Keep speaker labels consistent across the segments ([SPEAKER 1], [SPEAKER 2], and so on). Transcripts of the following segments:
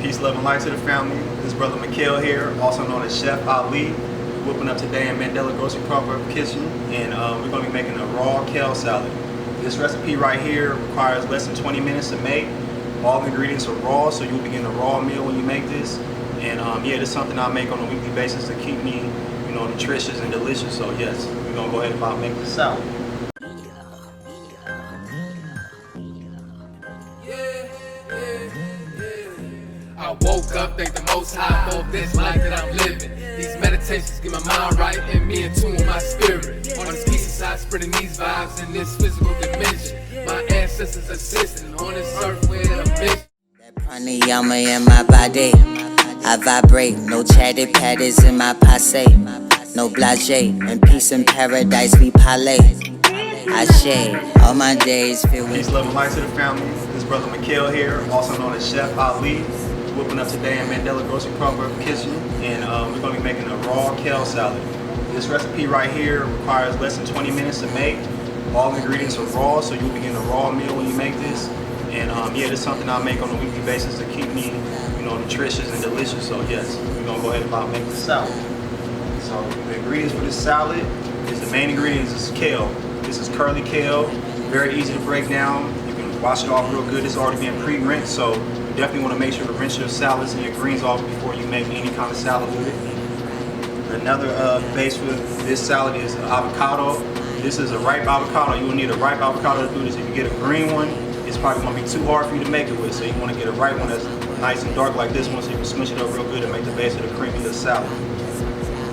[SPEAKER 1] Peace, love, and light to the family. This is brother Kale here, also known as Chef Ali. Whooping up today in Mandela Grocery Proverb Kitchen, and we're going to be making a raw kale salad. This recipe right here requires less than 20 minutes to make. All the ingredients are raw, so you'll be getting a raw meal when you make this. And yeah, this is something I make on a weekly basis to keep me, nutritious and delicious. So yes, we're going to go ahead and make this salad.
[SPEAKER 2] I woke up, thank the Most High for this life that I'm living. These meditations get my mind right and me in tune with my spirit. On this peace side, spreading these vibes in this physical dimension. My ancestors assisting on this earth with a mission.
[SPEAKER 3] That pranayama in my body, I vibrate. No chatty patties in my passe. No blase, in peace and paradise we parlay. I shade all my days filled with
[SPEAKER 1] peace, love, and light to the family. This is brother Kale here, also known as Chef Ali. Whooping up today in Mandela Grocery Proverb Kitchen, and we're going to be making a raw kale salad. This recipe right here requires less than 20 minutes to make. All the ingredients are raw, so you'll be getting a raw meal when you make this. And yeah, this is something I make on a weekly basis to keep me, nutritious and delicious. So yes, we're going to go ahead and make this salad. So the ingredients for this salad is the main ingredients is kale. This is curly kale, very easy to break down. You can wash it off real good. It's already been pre-rinsed, so you definitely want to make sure to rinse your salads and your greens off before you make any kind of salad with it. Another base for this salad is avocado. This is a ripe avocado. You will need a ripe avocado to do this. If you get a green one, it's probably going to be too hard for you to make it with. So you want to get a ripe one that's nice and dark like this one, so you can smush it up real good and make the base of the creamy little salad.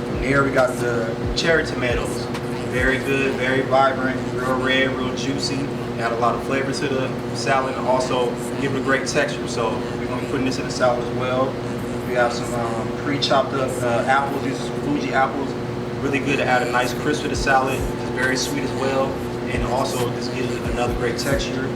[SPEAKER 1] From here we got the cherry tomatoes. Very good, very vibrant, real red, real juicy. Add a lot of flavor to the salad and also give it a great texture. So we're going to be putting this in the salad as well. We have some pre-chopped up apples. These are some Fuji apples. Really good to add a nice crisp to the salad. It's very sweet as well, and also just gives it another great texture.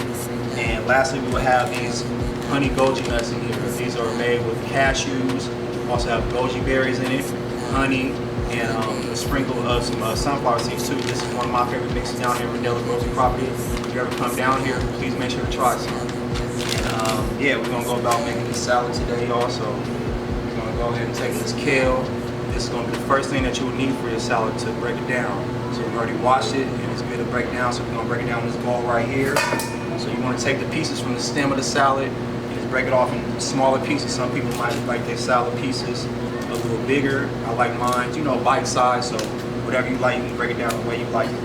[SPEAKER 1] And lastly, we will have these honey goji nuts in here. These are made with cashews. Also have goji berries in it, honey, and a sprinkle of some sunflower seeds too. This is one of my favorite mixes down here in Mandela Grocery Property. If you ever come down here, please make sure to try some. And yeah, we're gonna go about making this salad today also. We're gonna go ahead and take this kale. This is gonna be the first thing that you will need for your salad to break it down. So we've already washed it and it's good to break down, so we're gonna break it down in this bowl right here. So you wanna take the pieces from the stem of the salad and just break it off in smaller pieces. Some people might like their salad pieces a little bigger. I like mine, bite size, so whatever you like, you can break it down the way you like it.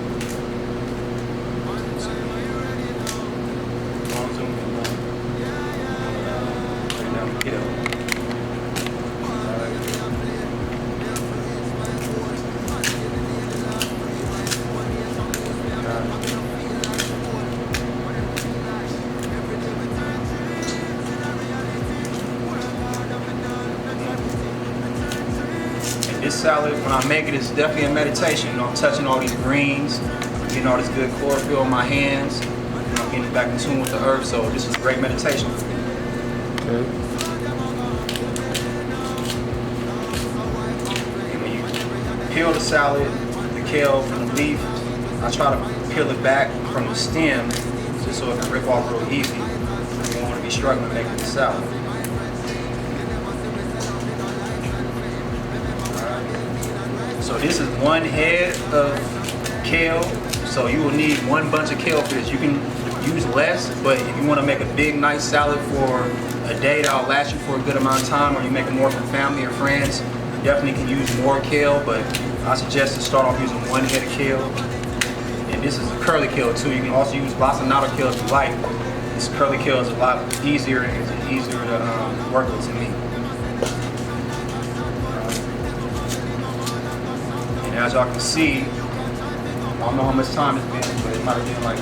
[SPEAKER 1] This salad, when I make it, it's definitely a meditation. I'm touching all these greens, getting all this good chlorophyll in my hands, getting back in tune with the earth. So this is great meditation. Okay. And when you peel the salad, the kale from the leaf, I try to peel it back from the stem just so it can rip off real easy. You don't want to be struggling making the salad. So this is one head of kale, so you will need one bunch of kale for this. You can use less, but if you want to make a big, nice salad for a day that'll last you for a good amount of time, or you're making more for family or friends, you definitely can use more kale, but I suggest to start off using one head of kale. And this is a curly kale too. You can also use lacinato kale if you like. This curly kale is a lot easier and it's easier to work with to me. As y'all can see, I don't know how much time it's been, but it might have been like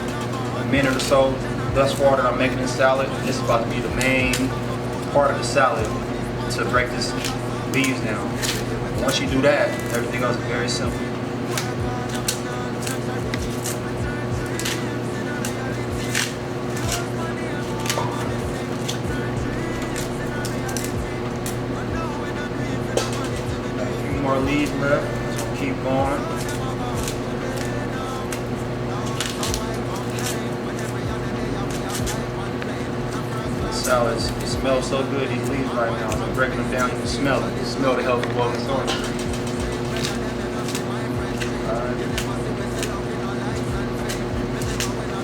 [SPEAKER 1] a minute or so thus far that I'm making this salad. This is about to be the main part of the salad to break this leaves down. Once you do that, everything else is very simple. A few more leaves left. Keep going. The now it smells so good, these leaves right now. I'm breaking them down, you can smell it. You smell the healthy wellness on it. Alright.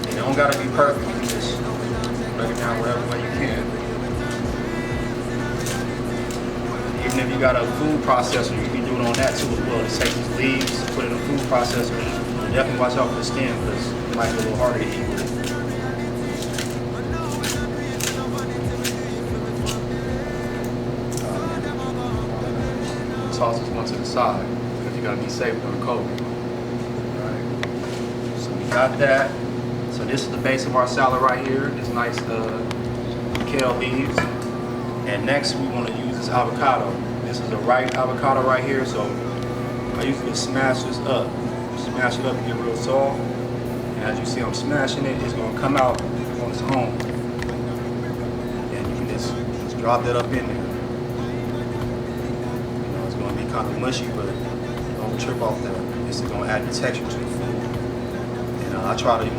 [SPEAKER 1] It don't gotta be perfect, you can just break it down whatever way you can. Even if you got a food processor, you can do it on that too as well. Just take these leaves, put it in a food processor, and definitely watch out for the stem because it might be a little harder to eat with it. Toss this one to the side because you gotta be safe on the cold. Alright. So we got that. So this is the base of our salad right here. This nice kale leaves. And next we want to use this avocado. This is the ripe avocado right here. So I usually smash this up. Smash it up and get real soft. And as you see I'm smashing it, it's gonna come out on its own. And you can just drop that up in there. Kind of mushy, but don't trip off that. This is gonna add the texture to the food. And I try to, you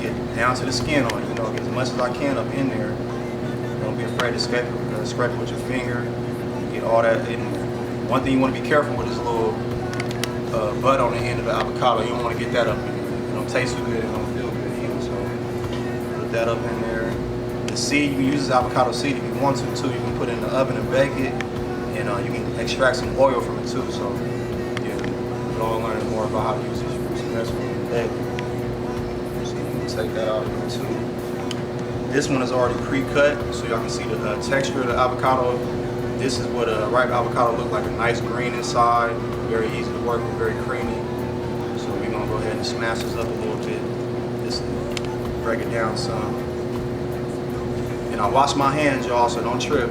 [SPEAKER 1] get down to the skin on it, get as much as I can up in there. Don't be afraid to scrape it with your finger. Get all that in there. One thing you want to be careful with is a little bud on the end of the avocado. You don't want to get that up in there. It don't taste so good, it don't feel good either. So put that up in there. The seed, you can use this avocado seed if you want to too. You can put it in the oven and bake it. And you can extract some oil from it too. So yeah, we're all learning more about how to use these fruits and vegetables today. So you can take that out of here too. This one is already pre-cut, so y'all can see the texture of the avocado. This is what a ripe avocado looks like, a nice green inside, very easy to work with, very creamy. So we're gonna go ahead and smash this up a little bit, just break it down some. And I wash my hands, y'all, so don't trip.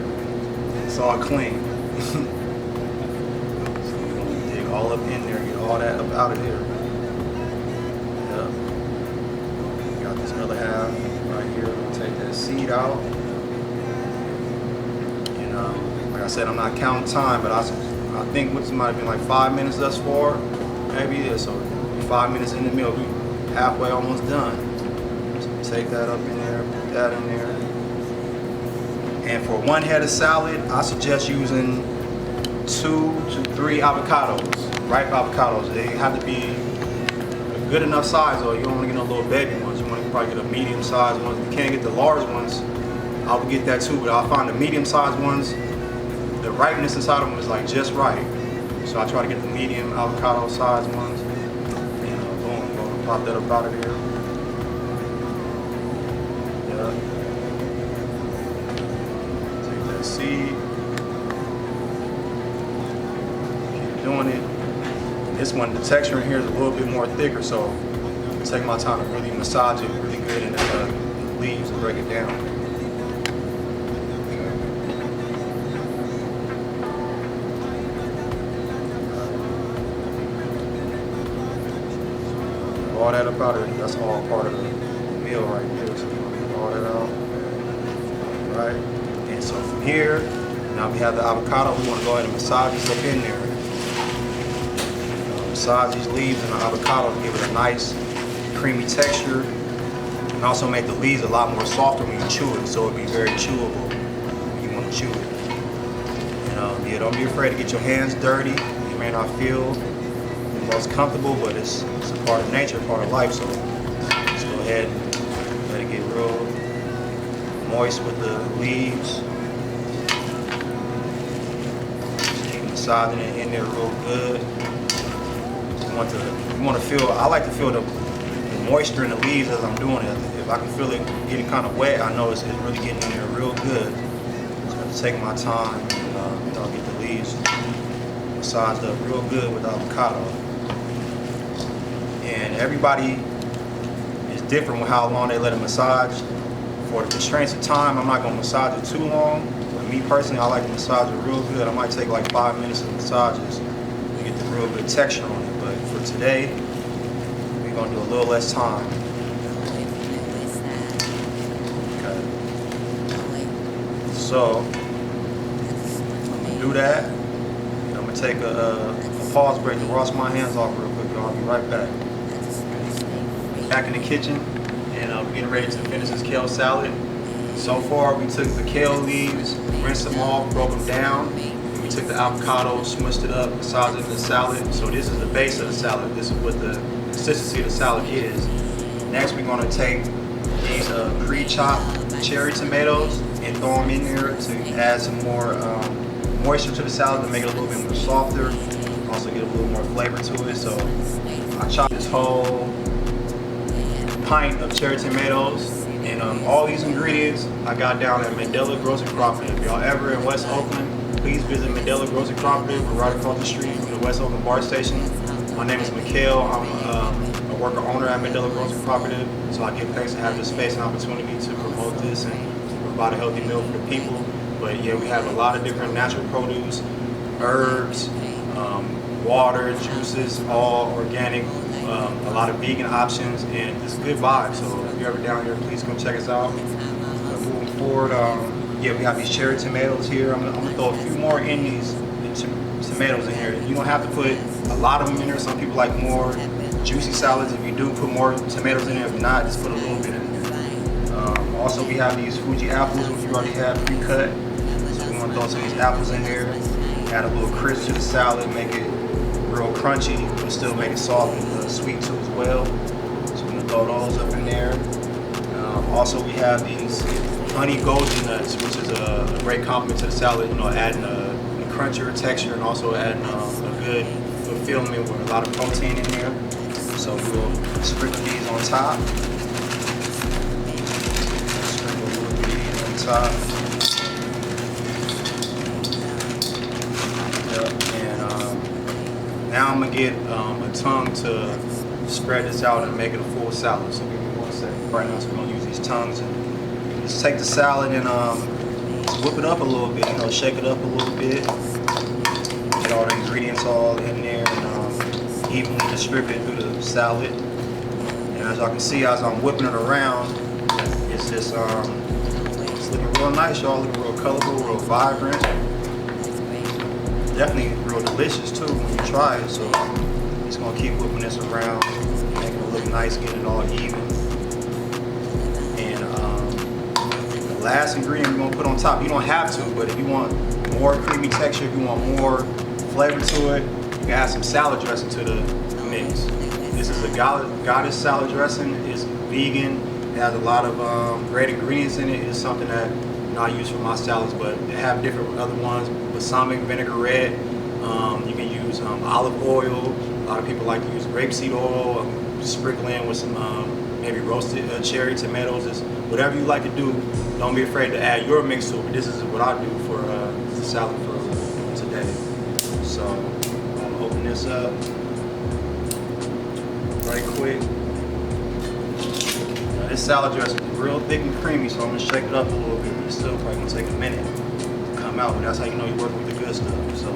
[SPEAKER 1] It's all clean. So we're gonna dig all up in there, get all that up out of there. Yep. Got this other half right here. We're gonna take that seed out. And like I said, I'm not counting time, but I think what might have been like 5 minutes thus far. Maybe it is. So 5 minutes in the meal, we halfway almost done. So take that up in there, put that in there. And for one head of salad, I suggest using 2 to 3 avocados, ripe avocados. They have to be a good enough size, though. You don't want to get no little baby ones. You want to probably get a medium sized one. If you can't get the large ones, I would get that too. But I find the medium sized ones, the ripeness inside of them is like just right. So I try to get the medium avocado sized ones. And boom, go and pop that up out of there. Yeah. Seed. Keep doing it. This one, the texture in here is a little bit more thicker, so I take my time to really massage it really good in the leaves and break it down. All that up out of it, that's all part of the meal right there. So all that out. Right? And so from here, now we have the avocado. We want to go ahead and massage this up in there. Massage these leaves and the avocado to give it a nice creamy texture. And also make the leaves a lot more softer when you chew it, so it'll be very chewable when you want to chew it. And yeah, don't be afraid to get your hands dirty. You may not feel the most comfortable, but it's a part of nature, part of life. So let's go ahead and let it get real moist with the leaves. Just keep massaging it in there real good. You want to feel, I like to feel the moisture in the leaves as I'm doing it. If I can feel it getting kind of wet, I know it's really getting in there real good. So I have to take my time and get the leaves massaged up real good with the avocado. And everybody is different with how long they let it massage. For the constraints of time, I'm not going to massage it too long. But me personally, I like to massage it real good. I might take like 5 minutes of massages to get the real good texture on it. But for today, we're going to do a little less time. Okay. So, I'm going to do that. And I'm going to take a pause break to wash my hands off real quick. I'll be right back. Back in the kitchen. And we're getting ready to finish this kale salad. So far, we took the kale leaves, rinsed them off, broke them down. And we took the avocado, smushed it up, massaged it in the salad. So this is the base of the salad. This is what the consistency of the salad is. Next, we're gonna take these pre-chopped cherry tomatoes and throw them in there to add some more moisture to the salad to make it a little bit more softer. Also get a little more flavor to it. So I chopped this whole pint of cherry tomatoes. And all these ingredients I got down at Mandela Grocery Cooperative. If y'all ever in West Oakland, please visit Mandela Grocery Cooperative. We're right across the street from the West Oakland BART station. My name is Kale. I'm a worker owner at Mandela Grocery Cooperative. So I give thanks to have the space and opportunity to promote this and provide a healthy meal for the people. But yeah, we have a lot of different natural produce, herbs, water, juices, all organic. A lot of vegan options, and it's a good vibe. So if you're ever down here, please come check us out. Moving forward, yeah, we have these cherry tomatoes here. I'm gonna throw a few more in these tomatoes in here. You don't have to put a lot of them in there. Some people like more juicy salads. If you do, put more tomatoes in there. If not, just put a little bit in there. Also, we have these Fuji apples, which you already have pre-cut. So we want to throw some of these apples in there. Add a little crisp to the salad, make it real crunchy, but still make it soft and sweet too as well. So we're gonna throw those up in there. Also, we have these honey golden nuts, which is a great compliment to the salad. You know, adding a crunchier texture and also adding a good fulfillment with a lot of protein in there. So we'll sprinkle these on top. Sprinkle a little bit of these on top. Now I'm gonna get a tongue to spread this out and make it a full salad. So give me 1 second. Right now, so we're gonna use these tongues and just take the salad and whip it up a little bit. You know, shake it up a little bit. Get all the ingredients all in there and evenly distribute it through the salad. And as y'all can see, as I'm whipping it around, it's just it's looking real nice, y'all. Looking real colorful, real vibrant. Definitely real delicious too when you try it. So just gonna keep whipping this around, making it look nice, getting it all even. And the last ingredient we're gonna put on top, you don't have to, but if you want more creamy texture, if you want more flavor to it, you can add some salad dressing to the mix. This is a goddess salad dressing. It's vegan. It has a lot of great ingredients in it. It's something that I use for my salads, but they have different other ones. Balsamic vinaigrette. You can use olive oil. A lot of people like to use grapeseed oil. Sprinkle in with some maybe roasted cherry tomatoes. It's whatever you like to do. Don't be afraid to add your mix to it. This is what I do for the salad for today. So I'm gonna open this up right quick. This salad dressing is real thick and creamy, so I'm gonna shake it up a little bit. It's still probably gonna take a minute to come out, but that's how you know you're working with the good stuff. So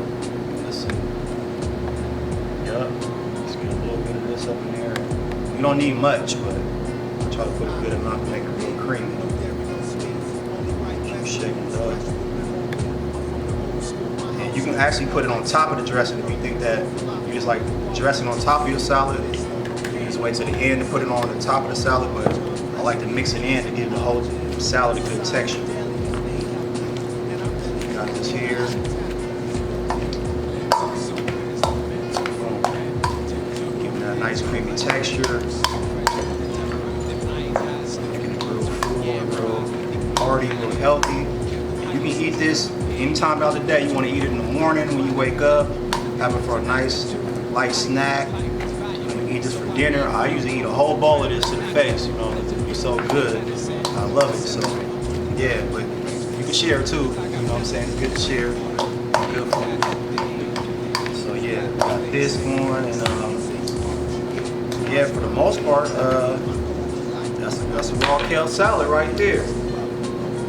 [SPEAKER 1] let's see. Yep. Let's get a little bit of this up in there. You don't need much, but I'll try to put a good amount to make it real creamy. Keep shaking it up. And you can actually put it on top of the dressing if you think that you just like dressing on top of your salad. You can just wait till the end to put it on the top of the salad, but I like to mix it in to give the whole salad a good texture. Got this here. Giving that nice creamy texture. Making it real full, real hearty, real healthy. And you can eat this anytime out of the day. You want to eat it in the morning when you wake up. Have it for a nice light snack. Eat this for dinner. I usually eat a whole bowl of this to the face, you know, it's so good. I love it. So yeah, but you can share too, you know what I'm saying? It's good to share. Good food. So yeah, got this going, and yeah, for the most part, that's a raw kale salad right there.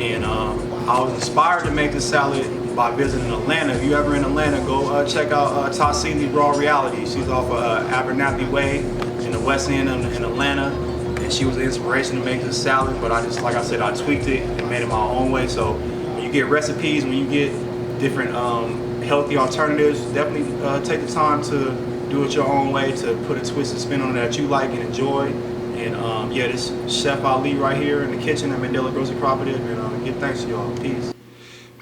[SPEAKER 1] And I was inspired to make this salad by visiting Atlanta. If you're ever in Atlanta, go check out Tassili Raw Reality. She's off of Abernathy Way in the West End in Atlanta. And she was the inspiration to make this salad, but I just, like I said, I tweaked it and made it my own way. So when you get recipes, when you get different healthy alternatives, definitely take the time to do it your own way, to put a twist and spin on it that you like and enjoy. And yeah, this Chef Ali right here in the kitchen at Mandela Grocery Cooperative. And give thanks to y'all. Peace.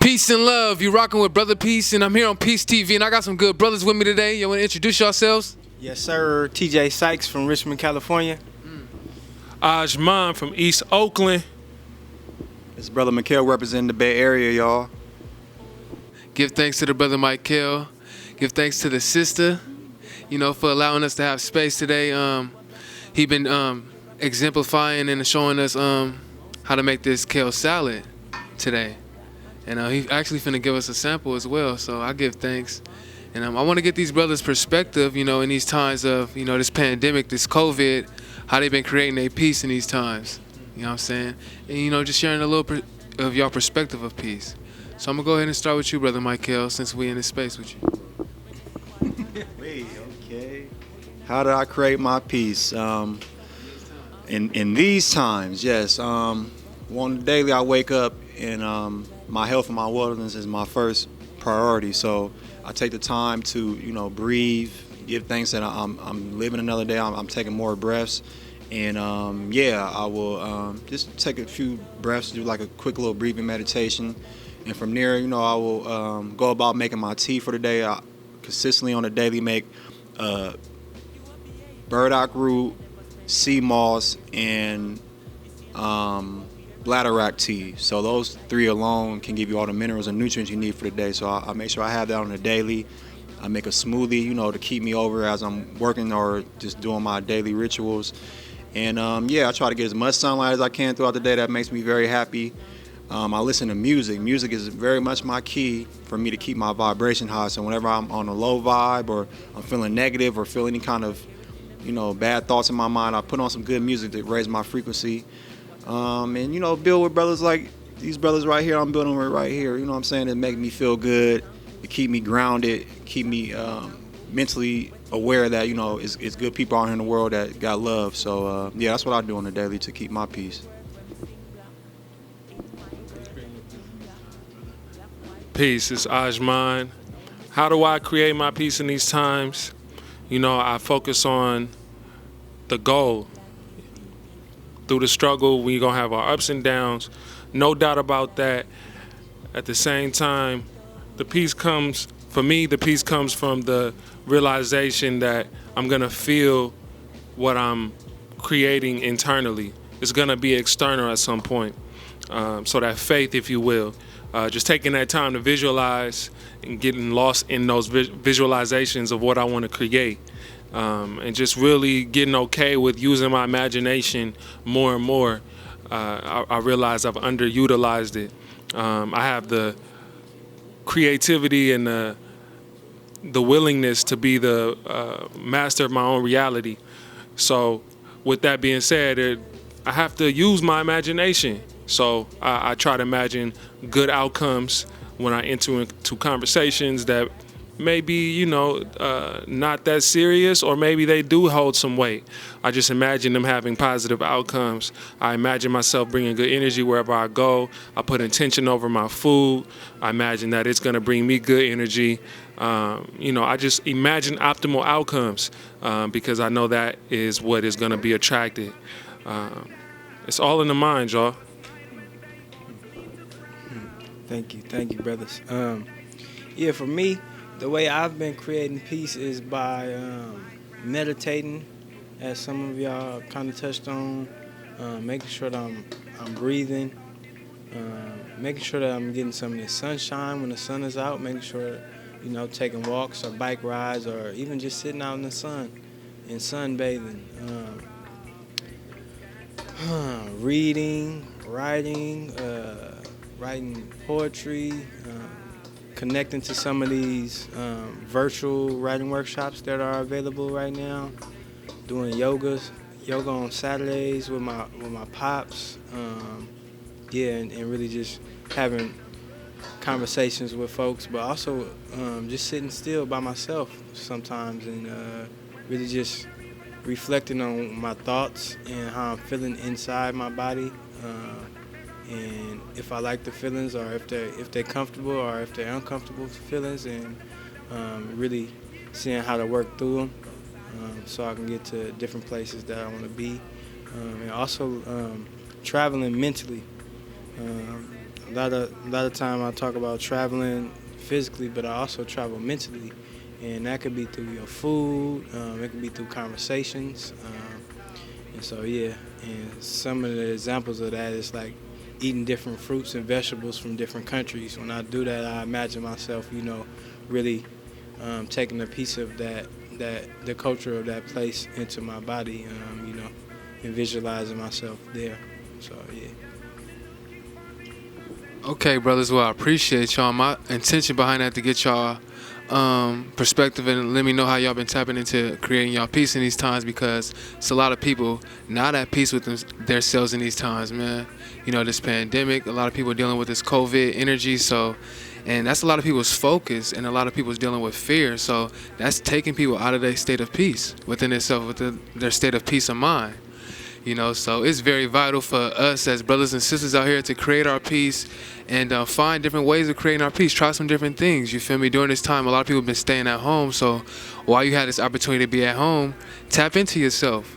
[SPEAKER 2] Peace and love. You rocking with Brother Peace, and I'm here on Peace TV, and I got some good brothers with me today. You want to introduce yourselves?
[SPEAKER 4] Yes, sir. TJ Sykes from Richmond, California.
[SPEAKER 5] Ajgod from East Oakland.
[SPEAKER 1] This brother Kale representing the Bay Area, y'all.
[SPEAKER 2] Give thanks to the brother Kale. Give thanks to the sister, for allowing us to have space today. He been exemplifying and showing us how to make this kale salad today. And he actually finna give us a sample as well, so I give thanks. And I want to get these brothers' perspective, in these times of, this pandemic, this COVID, how they've been creating their peace in these times. You know what I'm saying? And, just sharing a little of your perspective of peace. So I'm going to go ahead and start with you, Brother Kale, since we in this space with you.
[SPEAKER 1] Wait, okay. How did I create my peace? In these times, yes. On the daily, I wake up and my health and my wellness is my first priority. So I take the time to, breathe, give thanks that I'm living another day. I'm taking more breaths. And I will just take a few breaths, do like a quick little breathing meditation. And from there, I will go about making my tea for the day. I consistently on the daily make burdock root, sea moss, and bladderwrack tea. So those three alone can give you all the minerals and nutrients you need for the day. So I make sure I have that on the daily. I make a smoothie, to keep me over as I'm working or just doing my daily rituals. And I try to get as much sunlight as I can throughout the day. That makes me very happy. I listen to music. Music is very much my key for me to keep my vibration high. So whenever I'm on a low vibe or I'm feeling negative or feel any kind of, bad thoughts in my mind, I put on some good music to raise my frequency. And, build with brothers like these brothers right here. I'm building with right here. You know what I'm saying? It make me feel good. It keep me grounded. Keep me mentally aware that, it's good people out here in the world that got love. So, that's what I do on the daily to keep my peace.
[SPEAKER 5] Peace, it's Ajgod. How do I create my peace in these times? I focus on the goal. Through the struggle, we're going to have our ups and downs. No doubt about that. At the same time, the peace comes from the realization that I'm going to feel what I'm creating internally. It's going to be external at some point. So that faith, if you will, just taking that time to visualize and getting lost in those visualizations of what I want to create. And just really getting okay with using my imagination more and more. I realize I've underutilized it. I have the creativity and the willingness to be the master of my own reality. So with that being said, I have to use my imagination. So I try to imagine good outcomes when I enter into conversations that may be, not that serious, or maybe they do hold some weight. I just imagine them having positive outcomes. I imagine myself bringing good energy wherever I go. I put intention over my food. I imagine that it's going to bring me good energy. I just imagine optimal outcomes because I know that is what is going to be attracted. It's all in the mind, y'all.
[SPEAKER 4] Thank you, brothers. For me, the way I've been creating peace is by meditating, as some of y'all kind of touched on, making sure that I'm breathing, making sure that I'm getting some of the sunshine when the sun is out, making sure, taking walks or bike rides or even just sitting out in the sun and sunbathing, reading, writing poetry, connecting to some of these virtual writing workshops that are available right now, doing yoga on Saturdays with my pops, and really just having conversations with folks, but also just sitting still by myself sometimes and really just reflecting on my thoughts and how I'm feeling inside my body. And if I like the feelings, or if they're comfortable, or if they're uncomfortable feelings, and really seeing how to work through them, so I can get to different places that I want to be. and also traveling mentally. A lot of time I talk about traveling physically, but I also travel mentally, and that could be through your food. It could be through conversations, and so yeah. And some of the examples of that is like eating different fruits and vegetables from different countries. When I do that, I imagine myself, really taking a piece of that the culture of that place into my body, and visualizing myself there. So yeah.
[SPEAKER 2] Okay, brothers. Well, I appreciate y'all. My intention behind that to get y'all perspective and let me know how y'all been tapping into creating y'all peace in these times, because it's a lot of people not at peace with themselves in these times, man. This pandemic, a lot of people dealing with this COVID energy, and that's a lot of people's focus, and a lot of people's dealing with fear. So that's taking people out of their state of peace within themselves, within their state of peace of mind. So it's very vital for us as brothers and sisters out here to create our peace and find different ways of creating our peace. Try some different things, you feel me? During this time, a lot of people have been staying at home. So while you had this opportunity to be at home, tap into yourself,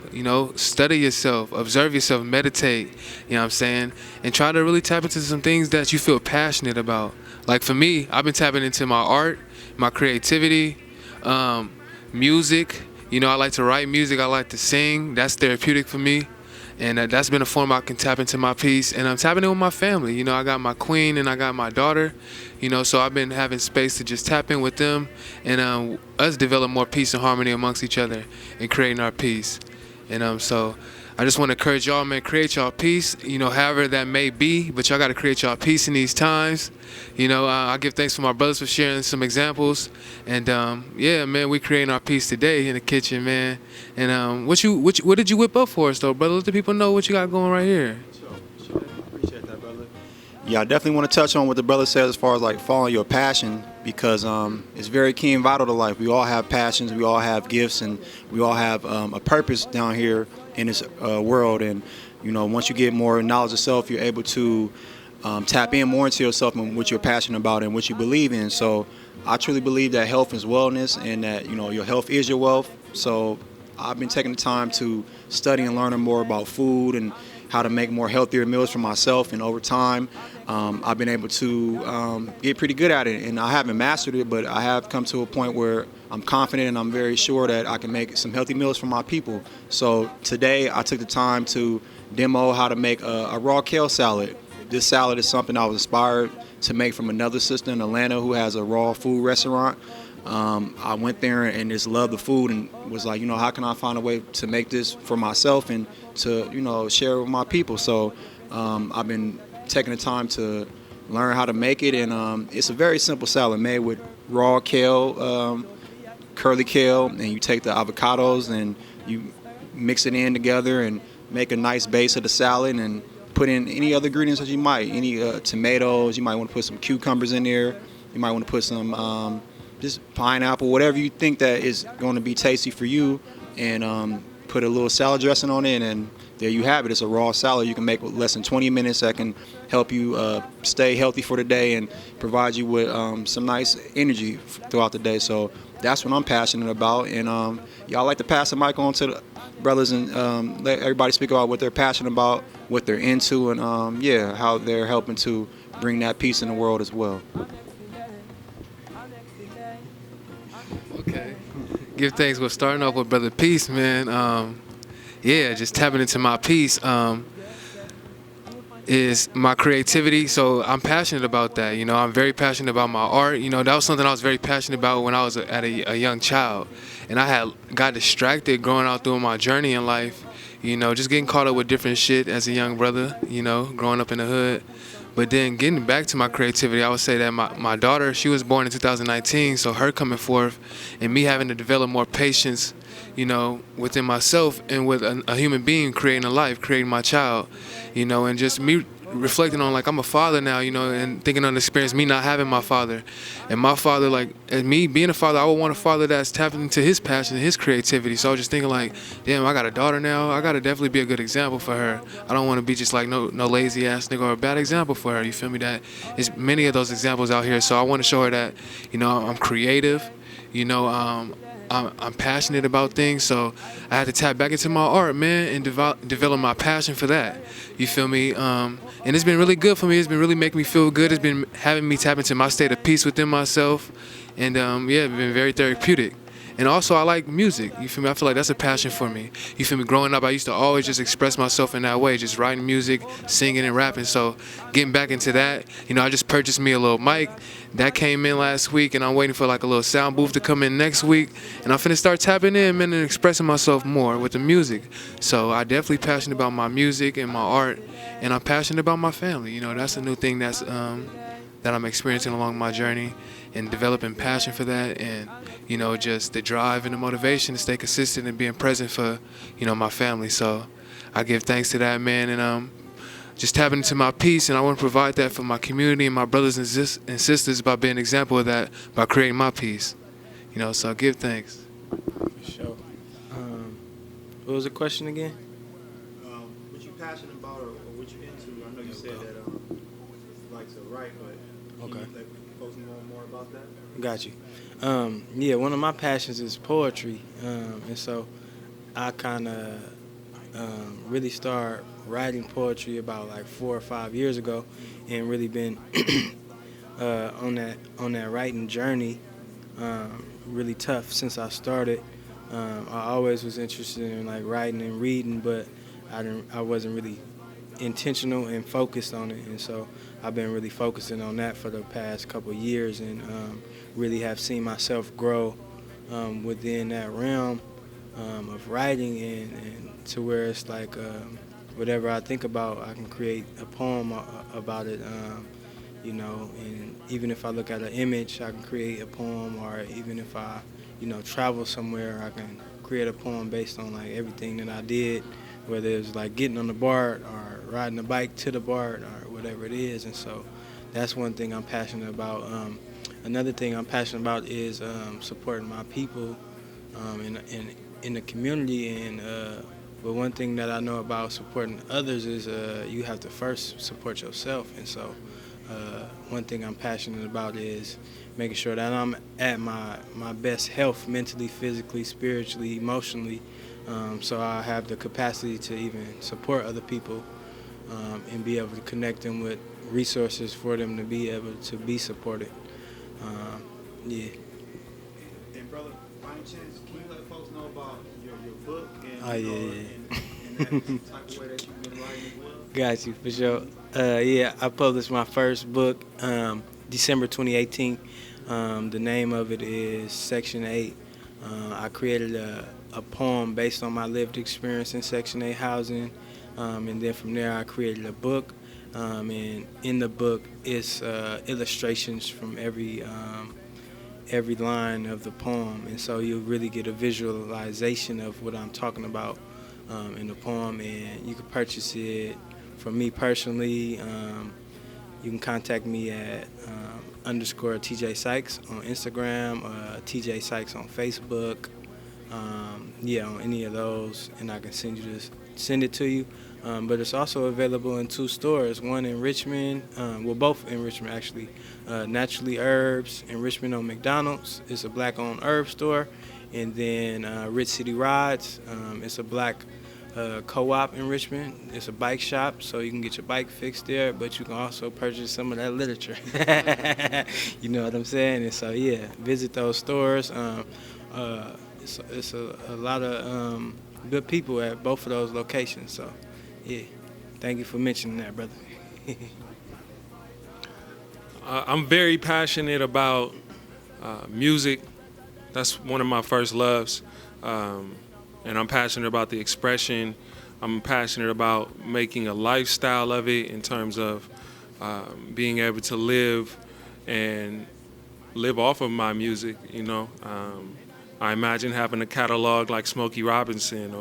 [SPEAKER 2] study yourself, observe yourself, meditate, you know what I'm saying? And try to really tap into some things that you feel passionate about. Like for me, I've been tapping into my art, my creativity, music. I like to write music. I like to sing. That's therapeutic for me. And that's been a form I can tap into my peace. And I'm tapping in with my family. I got my queen and I got my daughter. So I've been having space to just tap in with them and us develop more peace and harmony amongst each other and creating our peace. And so I just want to encourage y'all, man, create y'all peace, however that may be. But y'all got to create y'all peace in these times. I give thanks for my brothers for sharing some examples. And yeah, man, we creating our peace today in the kitchen, man. And what did you whip up for us, though, brother? Let the people know what you got going right here.
[SPEAKER 1] Sure. Appreciate that, brother. Yeah, I definitely want to touch on what the brother says as far as like following your passion, because it's very key and vital to life. We all have passions, we all have gifts, and we all have a purpose down here in this world. And once you get more knowledge of self, you're able to tap in more into yourself and what you're passionate about and what you believe in. So I truly believe that health is wellness, and that your health is your wealth. So I've been taking the time to study and learning more about food and how to make more healthier meals for myself. And over time, I've been able to get pretty good at it. And I haven't mastered it, but I have come to a point where I'm confident and I'm very sure that I can make some healthy meals for my people. So today I took the time to demo how to make a raw kale salad. This salad is something I was inspired to make from another sister in Atlanta who has a raw food restaurant. I went there and just loved the food and was like, how can I find a way to make this for myself and to, share it with my people. So I've been taking the time to learn how to make it. And it's a very simple salad made with raw kale, curly kale, and you take the avocados and you mix it in together and make a nice base of the salad and put in any other ingredients that you might. Any tomatoes, you might want to put some cucumbers in there. You might want to put some just pineapple, whatever you think that is going to be tasty for you, and put a little salad dressing on it, and there you have it. It's a raw salad you can make with less than 20 minutes that can help you stay healthy for the day and provide you with some nice energy throughout the day. So that's what I'm passionate about, and y'all like to pass the mic on to the brothers and let everybody speak about what they're passionate about, what they're into, and how they're helping to bring that peace in the world as well.
[SPEAKER 2] Okay. Give thanks. We're starting off with Brother Peace, man. Just tapping into my peace is my creativity. So I'm passionate about that. I'm very passionate about my art. That was something I was very passionate about when I was at a young child. And I had got distracted growing out through my journey in life, just getting caught up with different shit as a young brother, growing up in the hood. But then getting back to my creativity, I would say that my daughter, she was born in 2019, so her coming forth and me having to develop more patience, within myself and with a human being creating a life, creating my child, and just me reflecting on, like, I'm a father now, and thinking on the experience, me not having my father. And my father, like, and me being a father, I would want a father that's tapping into his passion and his creativity. So I was just thinking, like, damn, I got a daughter now. I got to definitely be a good example for her. I don't want to be just like no lazy ass nigga or a bad example for her. You feel me? That is many of those examples out here. So I want to show her that, I'm creative,
[SPEAKER 6] I'm passionate about things, so I had to tap back into my art, man, and develop my passion for that. You feel me? And it's been really good for me. It's been really making me feel good. It's been having me tap into my state of peace within myself, and yeah, it's been very therapeutic. And also, I like music. You feel me? I feel like that's a passion for me. You feel me? Growing up, I used to always just express myself in that way, just writing music, singing and rapping. So getting back into that, I just purchased me a little mic. That came in last week, and I'm waiting for like a little sound booth to come in next week. And I'm finna start tapping in, man, and expressing myself more with the music. So I definitely passionate about my music and my art, and I'm passionate about my family. That's a new thing that I'm experiencing along my journey, and developing passion for that, and just the drive and the motivation to stay consistent and being present for my family. So I give thanks to that, man, and just tapping into my peace, and I want to provide that for my community and my brothers and sisters by being an example of that, by creating my peace. So I give thanks.
[SPEAKER 4] For sure. What was the question again?
[SPEAKER 1] What you passionate about, or what you into? I know you said that you like to write, but
[SPEAKER 4] Okay.
[SPEAKER 1] can you post more about that?
[SPEAKER 4] Got you. Yeah, one of my passions is poetry, and so I kind of really started writing poetry about like 4 or 5 years ago, and really been on that writing journey. Really tough since I started. I always was interested in like writing and reading, but I wasn't really intentional and focused on it, and so I've been really focusing on that for the past couple of years, and really have seen myself grow within that realm of writing, and to where it's like whatever I think about, I can create a poem about it, and even if I look at an image, I can create a poem, or even if I travel somewhere, I can create a poem based on like everything that I did, whether it's like getting on the BART or riding a bike to the BART or whatever it is. And so that's one thing I'm passionate about. Another thing I'm passionate about is supporting my people in the community. And but one thing that I know about supporting others is you have to first support yourself. And so one thing I'm passionate about is making sure that I'm at my best health, mentally, physically, spiritually, emotionally, so I have the capacity to even support other people and be able to connect them with resources for them to be able to be supported. Yeah.
[SPEAKER 1] And brother, by any chance, can you let folks know about your book and,
[SPEAKER 4] Oh, yeah.
[SPEAKER 1] and that type of way that you've been writing as well?
[SPEAKER 4] Got you, for sure. Yeah, I published my first book December 2018. The name of it is Section 8. I created a poem based on my lived experience in Section 8 housing, and then from there I created a book, and in the book it's illustrations from every line of the poem, and so you really get a visualization of what I'm talking about in the poem, and you can purchase it from me personally. You can contact me at _ TJ Sykes on Instagram, TJ Sykes on Facebook, on any of those, and I can send it to you. But it's also available in 2 stores, one in Richmond, both in Richmond actually. Naturally Herbs in Richmond on McDonald's. It's a black-owned herb store. And then Rich City Rides, it's a black co-op in Richmond. It's a bike shop, so you can get your bike fixed there, but you can also purchase some of that literature. You know what I'm saying? And so, yeah, visit those stores. It's a lot of good people at both of those locations. So, yeah, thank you for mentioning that, brother.
[SPEAKER 5] I'm very passionate about music. That's one of my first loves. And I'm passionate about the expression. I'm passionate about making a lifestyle of it in terms of being able to live off of my music, I imagine having a catalog like Smokey Robinson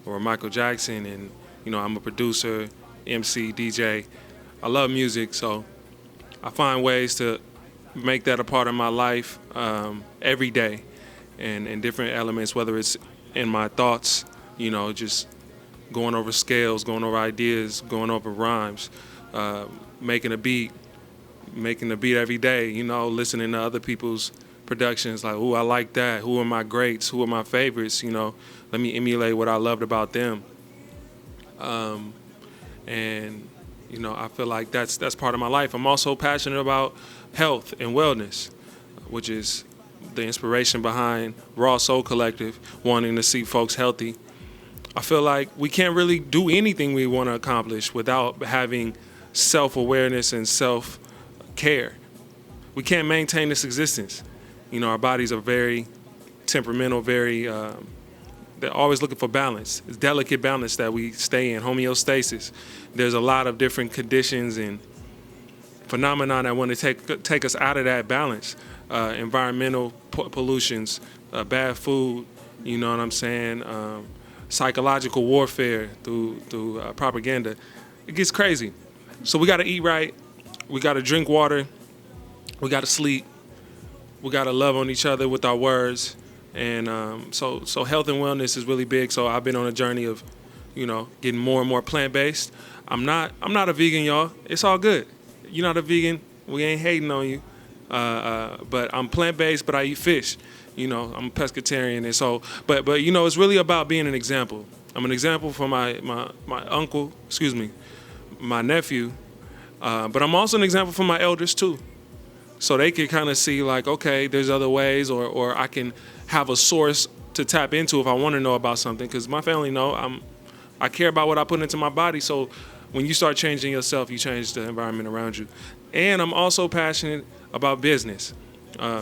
[SPEAKER 5] or Michael Jackson, and I'm a producer, MC, DJ. I love music, so I find ways to make that a part of my life every day, and in different elements, whether it's in my thoughts, just going over scales, going over ideas, going over rhymes, making a beat every day, listening to other people's productions. Like, ooh, I like that. Who are my greats? Who are my favorites? You know, let me emulate what I loved about them. And you know, I feel like that's part of my life. I'm also passionate about health and wellness, which is the inspiration behind Raw Soul Collective, wanting to see folks healthy. I feel like we can't really do anything we want to accomplish without having self-awareness and self-care. We can't maintain this existence. You know, our bodies are very temperamental, very, they're always looking for balance. It's delicate balance that we stay in, homeostasis. There's a lot of different conditions and phenomena that want to take us out of that balance. Environmental pollutions, bad food, you know what I'm saying? Psychological warfare through propaganda. It gets crazy. So we got to eat right. We got to drink water. We got to sleep. We got to love on each other with our words. And so health and wellness is really big. So I've been on a journey of, you know, getting more and more plant-based. I'm not a vegan, y'all. It's all good. You're not a vegan. We ain't hating on you. But I'm plant-based, but I eat fish. You know, I'm a pescatarian, and so, but you know, it's really about being an example. I'm an example for my uncle, my nephew, but I'm also an example for my elders too. So they can kind of see like, okay, there's other ways, or I can have a source to tap into if I want to know about something, because my family know I care about what I put into my body. So when you start changing yourself, you change the environment around you. And I'm also passionate about business.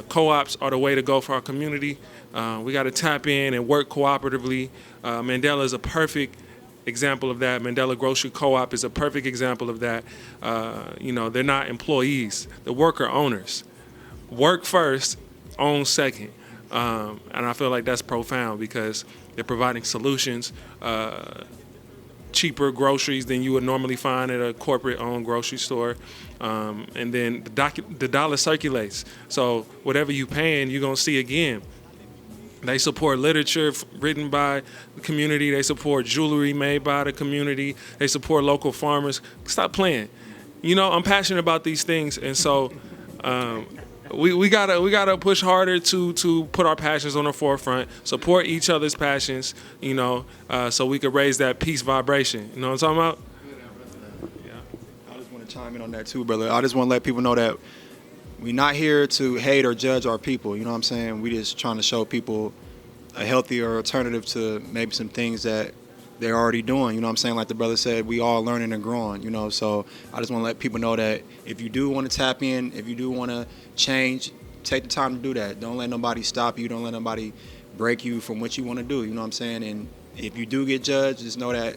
[SPEAKER 5] Co-ops are the way to go for our community. We got to tap in and work cooperatively. Mandela is a perfect example of that. Mandela Grocery Co-op is a perfect example of that. You know, they're not employees. They're worker owners. Work first, own second. And I feel like that's profound because they're providing solutions, cheaper groceries than you would normally find at a corporate-owned grocery store. And then the dollar circulates. So whatever you paying, you're going to see again. They support literature written by the community. They support jewelry made by the community. They support local farmers. Stop playing. You know, I'm passionate about these things. And so we gotta push harder to put our passions on the forefront, support each other's passions, you know, so we could raise that peace vibration. You know what I'm talking about?
[SPEAKER 1] I just want to chime in on that too, brother. I just want to let people know that we're not here to hate or judge our people. You know what I'm saying? We just trying to show people a healthier alternative to maybe some things that they're already doing. You know what I'm saying? Like the brother said, we all learning and growing, you know. So I just want to let people know that if you do want to tap in, if you do want to change, take the time to do that. Don't let nobody stop you. Don't let nobody break you from what you want to do. You know what I'm saying? And if you do get judged, just know that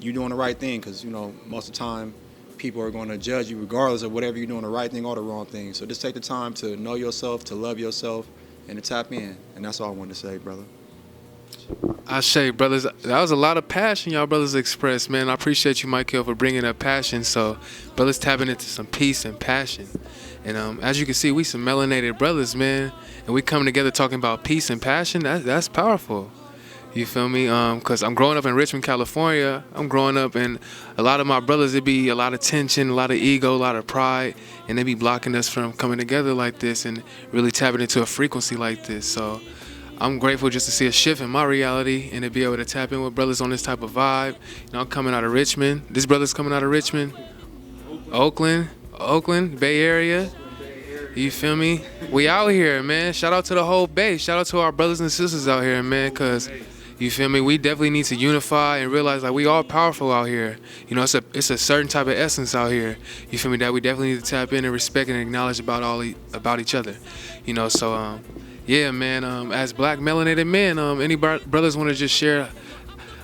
[SPEAKER 1] you're doing the right thing, because, you know, most of the time people are going to judge you regardless of whatever you're doing, the right thing or the wrong thing. So just take the time to know yourself, to love yourself, and to tap in. And that's all I wanted to say, brother.
[SPEAKER 6] I say, brothers, that was a lot of passion y'all brothers expressed, man. I appreciate you, Michael, for bringing that passion. So brothers tapping into some peace and passion. And as you can see, we some melanated brothers, man. And we coming together talking about peace and passion. That's powerful. You feel me? Because I'm growing up in Richmond, California. I'm growing up, and a lot of my brothers, it be a lot of tension, a lot of ego, a lot of pride, and they be blocking us from coming together like this and really tapping into a frequency like this. So I'm grateful just to see a shift in my reality and to be able to tap in with brothers on this type of vibe. You know, I'm coming out of Richmond. This brother's coming out of Richmond, Oakland, Bay Area. You feel me? We out here, man. Shout out to the whole Bay. Shout out to our brothers and sisters out here, man, because you feel me? We definitely need to unify and realize like we all powerful out here. You know, it's a certain type of essence out here. You feel me? That we definitely need to tap in and respect and acknowledge about each other. You know, so yeah, man. As black melanated men, any brothers want to just share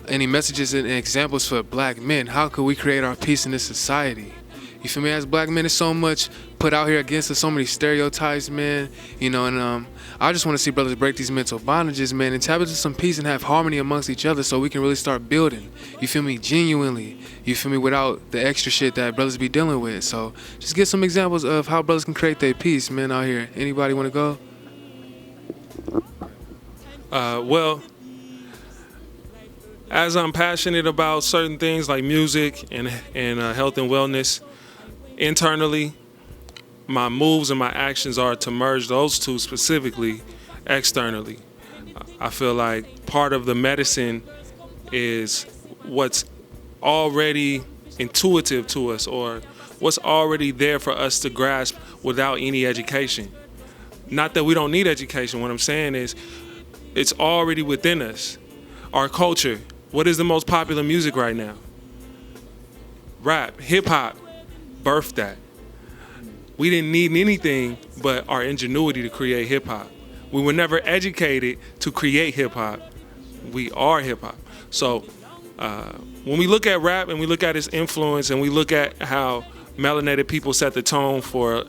[SPEAKER 6] any messages and examples for black men? How could we create our peace in this society? You feel me? As black men, there's so much put out here against us, so many stereotypes, man. You know, and I just want to see brothers break these mental bondages, man, and tap into some peace and have harmony amongst each other so we can really start building. You feel me? Genuinely. You feel me? Without the extra shit that brothers be dealing with. So just get some examples of how brothers can create their peace, man, out here. Anybody want to go?
[SPEAKER 5] Well, as I'm passionate about certain things like music and health and wellness internally, my moves and my actions are to merge those two specifically externally. I feel like part of the medicine is what's already intuitive to us, or what's already there for us to grasp without any education. Not that we don't need education. What I'm saying is it's already within us. Our culture. What is the most popular music right now? Rap, hip hop, birthed that. We didn't need anything but our ingenuity to create hip hop. We were never educated to create hip hop. We are hip hop. So when we look at rap and we look at its influence and we look at how melanated people set the tone for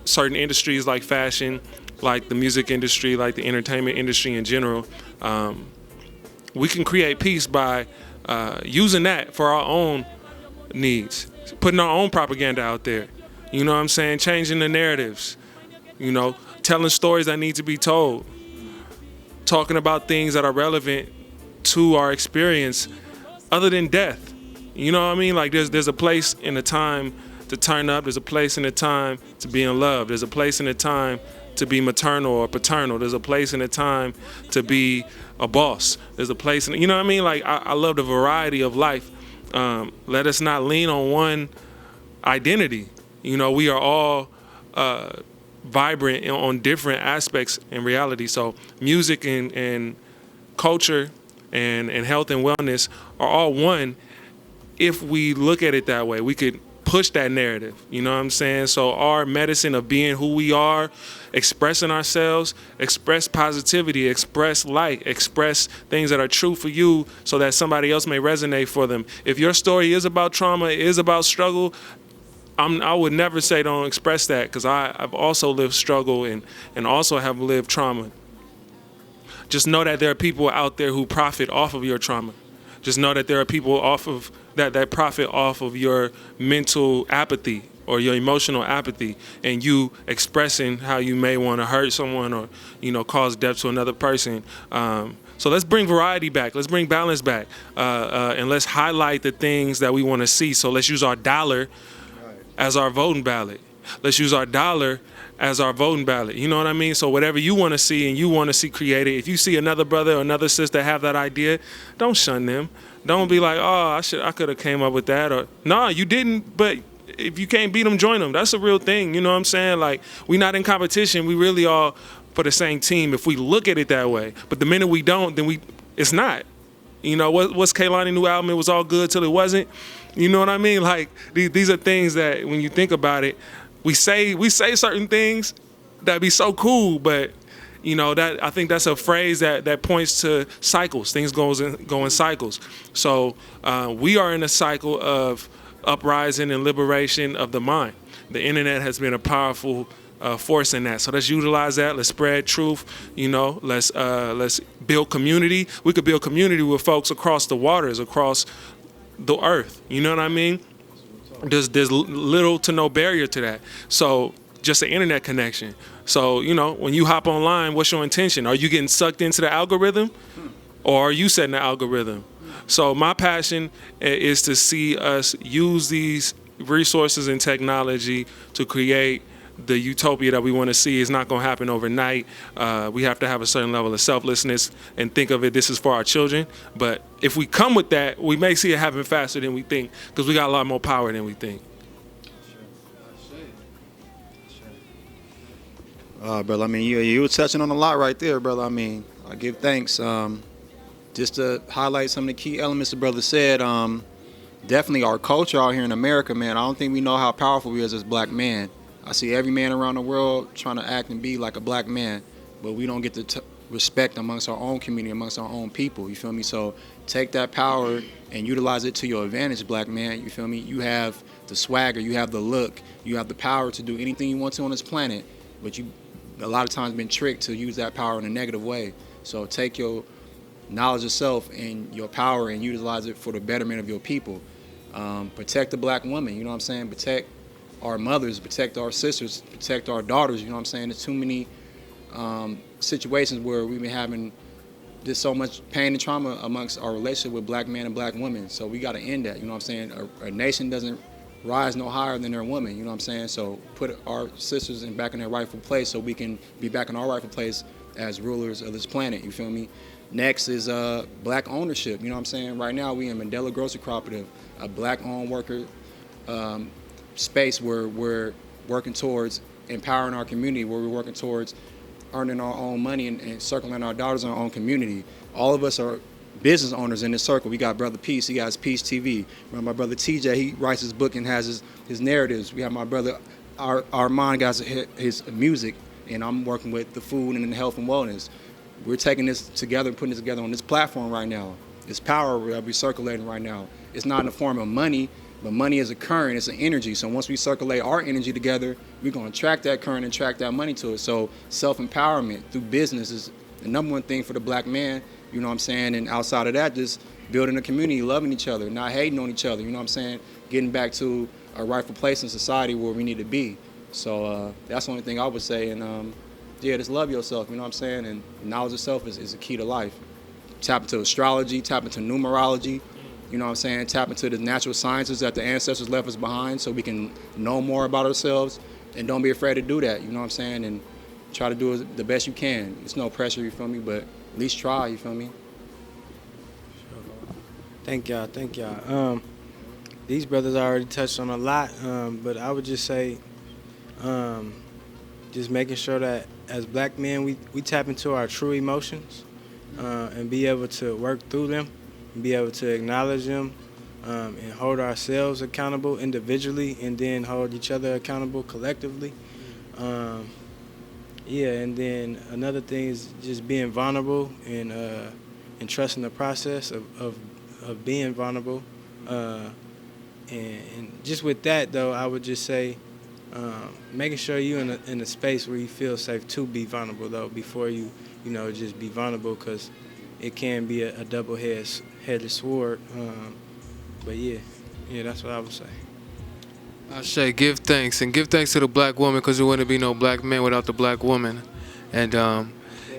[SPEAKER 5] certain industries like fashion, like the music industry, like the entertainment industry in general, we can create peace by using that for our own needs, putting our own propaganda out there. You know what I'm saying? Changing the narratives, telling stories that need to be told, talking about things that are relevant to our experience other than death. You know what I mean? Like there's a place and a time to turn up. There's a place and a time to be in love. There's a place and a time to be maternal or paternal. There's a place and a time to be a boss. There's a place, and you know what I mean? Like I love the variety of life. Let us not lean on one identity. We are all vibrant on different aspects in reality. So music and culture and health and wellness are all one if we look at it that way. We could push that narrative, you know what I'm saying? So our medicine of being who we are, expressing ourselves, express positivity, express light, express things that are true for you so that somebody else may resonate for them. If your story is about trauma, is about struggle, I would never say don't express that, because I've also lived struggle and also have lived trauma. Just know that there are people out there who profit off of your trauma. Just know that there are people off of that profit off of your mental apathy or your emotional apathy, and you expressing how you may want to hurt someone or cause death to another person. So let's bring variety back. Let's bring balance back, and let's highlight the things that we want to see. So let's use our dollar as our voting ballot. Let's use our dollar as our voting ballot. You know what I mean? So whatever you want to see and you want to see created, if you see another brother or another sister have that idea, don't shun them. Don't be like, oh, I could have came up with that. Or no, you didn't. But if you can't beat them, join them. That's a real thing. You know what I'm saying? Like, we not in competition. We really all for the same team if we look at it that way. But the minute we don't, then it's not. What's Kalani's new album? It was all good till it wasn't. You know what I mean? Like, these are things that when you think about it, we say certain things that be so cool, but that I think that's a phrase that points to cycles. Things go in cycles. So we are in a cycle of uprising and liberation of the mind. The internet has been a powerful force in that. So let's utilize that. Let's spread truth. Let's build community. We could build community with folks across the waters, across the earth. You know what I mean? There's little to no barrier to that. So just an internet connection. So, when you hop online, what's your intention? Are you getting sucked into the algorithm, or are you setting the algorithm? So my passion is to see us use these resources and technology to create the utopia that we want to see. Is not going to happen overnight. We have to have a certain level of selflessness and think of it, this is for our children. But if we come with that, we may see it happen faster than we think, because we got a lot more power than we think.
[SPEAKER 1] Brother, I mean, you were touching on a lot right there, brother. I mean, I give thanks. Just to highlight some of the key elements the brother said, definitely our culture out here in America, man, I don't think we know how powerful we is as black men. I see every man around the world trying to act and be like a black man, but we don't get the respect amongst our own community, amongst our own people, you feel me? So take that power and utilize it to your advantage, black man, you feel me? You have the swagger, you have the look, you have the power to do anything you want to on this planet, but you a lot of times been tricked to use that power in a negative way. So take your knowledge of self and your power and utilize it for the betterment of your people. Protect the black woman, you know what I'm saying? Protect our mothers, protect our sisters, protect our daughters, you know what I'm saying? There's too many situations where we've been having just so much pain and trauma amongst our relationship with black men and black women. So we got to end that, you know what I'm saying? A nation doesn't rise no higher than their woman, you know what I'm saying? So put our sisters back in their rightful place so we can be back in our rightful place as rulers of this planet, you feel me? Next is black ownership, you know what I'm saying? Right now we in Mandela Grocery Cooperative, a black-owned worker space where we're working towards empowering our community, where we're working towards earning our own money and circling our daughters in our own community. All of us are business owners in this circle. We got Brother Peace, he got his Peace TV. My brother TJ, he writes his book and has his narratives. We have my brother Armand got his music, and I'm working with the food and the health and wellness. We're taking this together and putting it together on this platform right now. It's power we're circulating right now. It's not in the form of money, but money is a current, it's an energy. So once we circulate our energy together, we're gonna attract that current and attract that money to it. So self-empowerment through business is the number one thing for the black man, you know what I'm saying? And outside of that, just building a community, loving each other, not hating on each other, you know what I'm saying? Getting back to a rightful place in society where we need to be. So that's the only thing I would say. And yeah, just love yourself, you know what I'm saying? And knowledge of self is a key to life. Tap into astrology, tap into numerology, you know what I'm saying? Tap into the natural sciences that the ancestors left us behind so we can know more about ourselves, and don't be afraid to do that, you know what I'm saying? And try to do it the best you can. It's no pressure, you feel me? But at least try, you feel me?
[SPEAKER 4] Thank y'all. These brothers already touched on a lot, but I would just say just making sure that as black men, we tap into our true emotions and be able to work through them, and be able to acknowledge them and hold ourselves accountable individually, and then hold each other accountable collectively. Yeah, and then another thing is just being vulnerable and trusting the process of being vulnerable. And just with that, though, I would just say making sure you're in a space where you feel safe to be vulnerable, though, before you just be vulnerable, because it can be a double-headed sword. But yeah, that's what I would say.
[SPEAKER 6] I say give thanks to the black woman, because there wouldn't be no black man without the black woman. And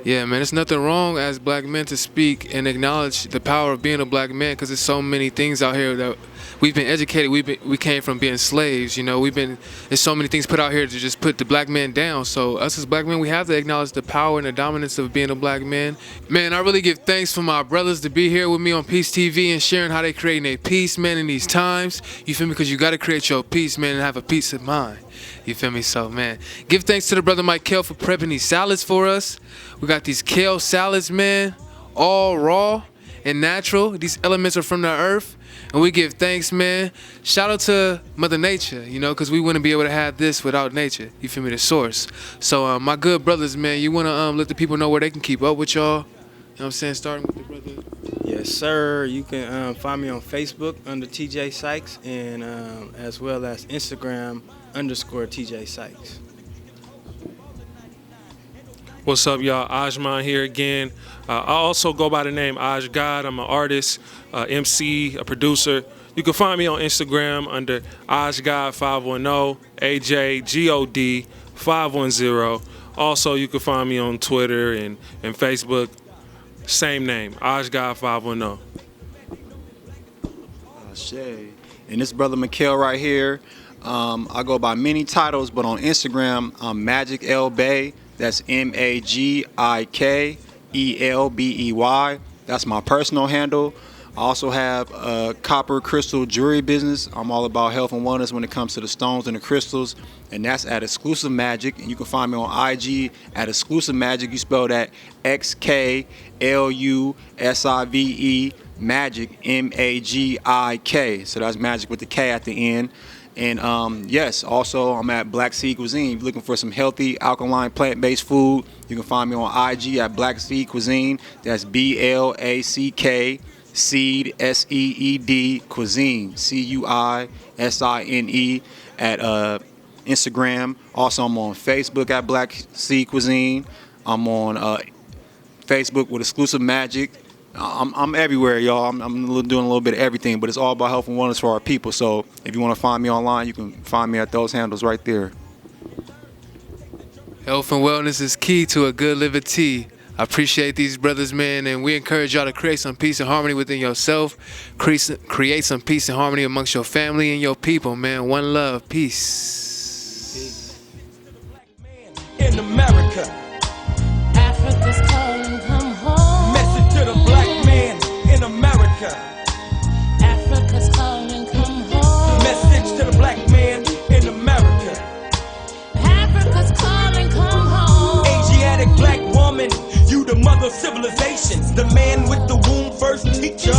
[SPEAKER 6] yeah, man, there's nothing wrong as black men to speak and acknowledge the power of being a black man, because there's so many things out here that we've been educated. We came from being slaves, there's so many things put out here to just put the black man down. So us as black men, we have to acknowledge the power and the dominance of being a black man. Man, I really give thanks for my brothers to be here with me on Peace TV and sharing how they creating their peace, man, in these times. You feel me? Because you got to create your peace, man, and have a peace of mind. You feel me? So, man, give thanks to the brother Kale for prepping these salads for us. We got these kale salads, man, all raw and natural. These elements are from the earth. And we give thanks, man. Shout out to Mother Nature, because we wouldn't be able to have this without nature. You feel me? The source. So, my good brothers, man, you want to let the people know where they can keep up with y'all? You know what I'm saying? Starting with the brother.
[SPEAKER 4] Yes, sir. You can find me on Facebook under TJ Sykes, and as well as Instagram _TJ Sykes.
[SPEAKER 5] What's up, y'all? Ajman here again. I also go by the name Ajgod. I'm an artist, MC, a producer. You can find me on Instagram under Ajgod510, AJGOD 510. Also, you can find me on Twitter and Facebook. Same name, Ajgod510.
[SPEAKER 1] And this brother Kale right here, I go by many titles, but on Instagram, I'm Magik L Bay. That's MAGIKELBEY. That's my personal handle. I also have a copper crystal jewelry business. I'm all about health and wellness when it comes to the stones and the crystals, and that's at Exclusive Magik. And you can find me on IG at Exclusive Magik. You spell that XKLUSIVE Magik, MAGIK. So that's Magic with the K at the end. And yes, also I'm at Black Seed Cuisine. If you're looking for some healthy, alkaline, plant-based food, you can find me on IG at Black Seed Cuisine. That's BLACK Seed SEED Cuisine, CUISINE at Instagram. Also, I'm on Facebook at Black Seed Cuisine. I'm on Facebook with Exclusive Magik. I'm everywhere, y'all. I'm doing a little bit of everything, but it's all about health and wellness for our people. So if you want to find me online, you can find me at those handles right there.
[SPEAKER 6] Health and wellness is key to a good liberty. I appreciate these brothers, man, and we encourage y'all to create some peace and harmony within yourself. Create some peace and harmony amongst your family and your people, man. One love, peace.
[SPEAKER 7] In America,
[SPEAKER 8] Africa's calling, come home.
[SPEAKER 7] message to the black man in America.
[SPEAKER 8] Africa's calling, come home.
[SPEAKER 7] Message to the black man in America.
[SPEAKER 8] Africa's calling, come home.
[SPEAKER 7] Asiatic black woman, you the mother of civilizations. The man with the womb, first teacher